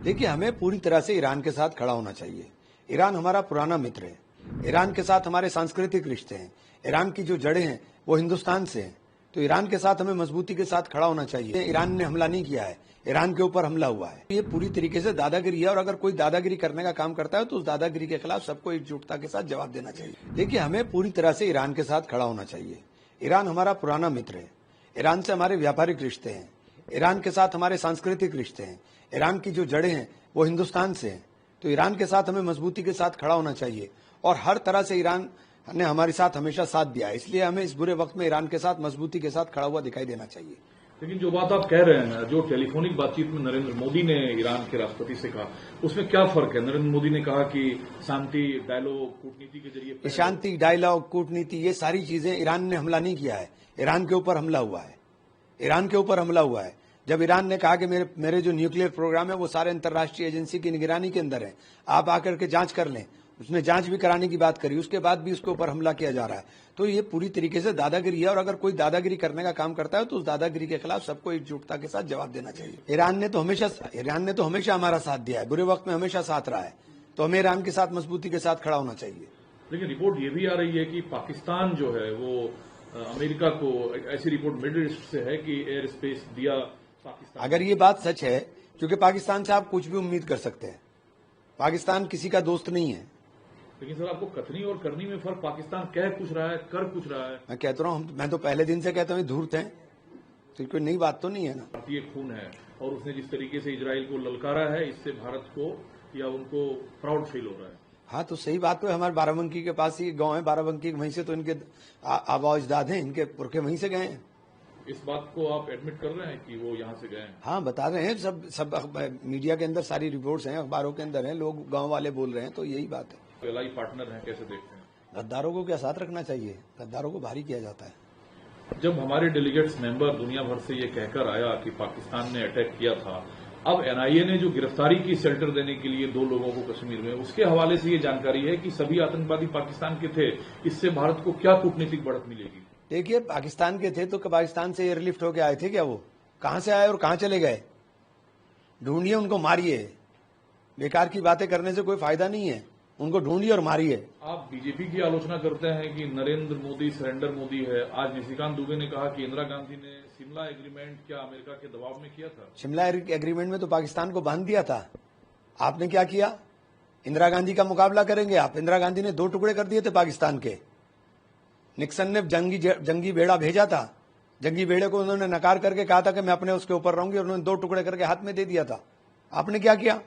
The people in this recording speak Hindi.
देखिए, हमें पूरी तरह से ईरान के साथ खड़ा होना चाहिए। ईरान हमारा पुराना मित्र है। ईरान के साथ हमारे सांस्कृतिक रिश्ते हैं। ईरान की जो जड़ें हैं वो हिंदुस्तान से हैं, तो ईरान के साथ हमें मजबूती के साथ खड़ा होना चाहिए। ईरान ने हमला नहीं किया है, ईरान के ऊपर हमला हुआ है। ये पूरी तरीके से दादागिरी है, और अगर कोई दादागिरी करने का काम करता है तो उस दादागिरी के खिलाफ सबको एकजुटता के साथ जवाब देना चाहिए। देखिए, हमें पूरी तरह से ईरान के साथ खड़ा होना चाहिए। ईरान हमारा पुराना मित्र है। ईरान से हमारे व्यापारिक रिश्ते हैं। ईरान के साथ हमारे सांस्कृतिक रिश्ते हैं। ईरान की जो जड़ें हैं वो हिंदुस्तान से हैं, तो ईरान के साथ हमें मजबूती के साथ खड़ा होना चाहिए। और हर तरह से ईरान ने हमारे साथ हमेशा साथ दिया है, इसलिए हमें इस बुरे वक्त में ईरान के साथ मजबूती के साथ खड़ा हुआ दिखाई देना चाहिए। लेकिन जो बात आप कह रहे हैं, जो टेलीफोनिक बातचीत में नरेंद्र मोदी ने ईरान के राष्ट्रपति से कहा, उसमें क्या फर्क है? नरेंद्र मोदी ने कहा कि शांति डायलॉग, कूटनीति के जरिए शांति डायलॉग, कूटनीति, ये सारी चीजें, ईरान ने हमला नहीं किया है, ईरान के ऊपर हमला हुआ है। ईरान के ऊपर हमला हुआ है। जब ईरान ने कहा कि मेरे जो न्यूक्लियर प्रोग्राम है वो सारे अंतर्राष्ट्रीय एजेंसी की निगरानी के अंदर है, आप आकर के जांच कर लें, उसने जांच भी कराने की बात करी, उसके बाद भी उसके ऊपर हमला किया जा रहा है। तो ये पूरी तरीके से दादागिरी है, और अगर कोई दादागिरी करने का काम करता है तो उस दादागिरी के खिलाफ सबको एकजुटता के साथ जवाब देना चाहिए। ईरान ने तो हमेशा हमारा साथ दिया है, बुरे वक्त में हमेशा साथ रहा है, तो हमें ईरान के साथ मजबूती के साथ खड़ा होना चाहिए। लेकिन रिपोर्ट ये भी आ रही है कि पाकिस्तान जो है वो अमेरिका को, ऐसी रिपोर्ट मिडिल ईस्ट से है कि एयर स्पेस दिया पाकिस्तान। अगर ये बात सच है, क्योंकि पाकिस्तान से आप कुछ भी उम्मीद कर सकते हैं, पाकिस्तान किसी का दोस्त नहीं है। लेकिन सर, आपको कथनी और करनी में फर्क, पाकिस्तान कह कुछ रहा है, कर कुछ रहा है। मैं कहता हूँ, मैं तो पहले दिन से कहता हूँ धूर्त हैं, तो कोई नई बात तो नहीं है ना। भारतीय खून है, और उसने जिस तरीके से इजराइल को ललकारा है, इससे भारत को या उनको प्राउड फील हो रहा है। हाँ, तो सही बात तो है। हमारे बाराबंकी के पास ही गांव है, बाराबंकी वहीं से तो इनके आबा अजदाद हैं, इनके पुरखे वहीं से गए हैं। इस बात को आप एडमिट कर रहे हैं कि वो यहाँ से गए हैं? हाँ, बता रहे हैं, सब मीडिया के अंदर सारी रिपोर्ट्स हैं, अखबारों के अंदर हैं, लोग गांव वाले बोल रहे हैं, तो यही बात है। एलआई पार्टनर हैं, कैसे देखते हैं? गद्दारों को क्या साथ रखना चाहिए? गद्दारों को भारी किया जाता है। जब हमारे डेलीगेट्स मेंबर दुनिया भर से ये कहकर आया कि पाकिस्तान ने अटैक किया था, अब एनआईए ने जो गिरफ्तारी की शेल्टर देने के लिए 2 लोगों को कश्मीर में, उसके हवाले से ये जानकारी है कि सभी आतंकवादी पाकिस्तान के थे। इससे भारत को क्या कूटनीतिक बढ़त मिलेगी? देखिए, पाकिस्तान के थे तो पाकिस्तान से एयरलिफ्ट होके आए थे क्या? वो कहां से आए और कहां चले गए? ढूंढिए, उनको मारिए। बेकार की बातें करने से कोई फायदा नहीं है, उनको ढूंढिए और मारिए। आप बीजेपी की आलोचना करते हैं कि नरेंद्र मोदी सरेंडर मोदी है। आज निशिकांत दुबे ने कहा कि इंदिरा गांधी ने शिमला एग्रीमेंट क्या अमेरिका के दबाव में किया था? शिमला एग्रीमेंट में तो पाकिस्तान को बांध दिया था। आपने क्या किया? इंदिरा गांधी का मुकाबला करेंगे आप? इंदिरा गांधी ने 2 टुकड़े कर दिए थे पाकिस्तान के। निक्सन ने जंगी बेड़ा भेजा था, जंगी बेड़े को उन्होंने नकार करके कहा था कि मैं अपने उसके ऊपर रहूंगी, और उन्होंने 2 टुकड़े करके हाथ में दे दिया था। आपने क्या किया?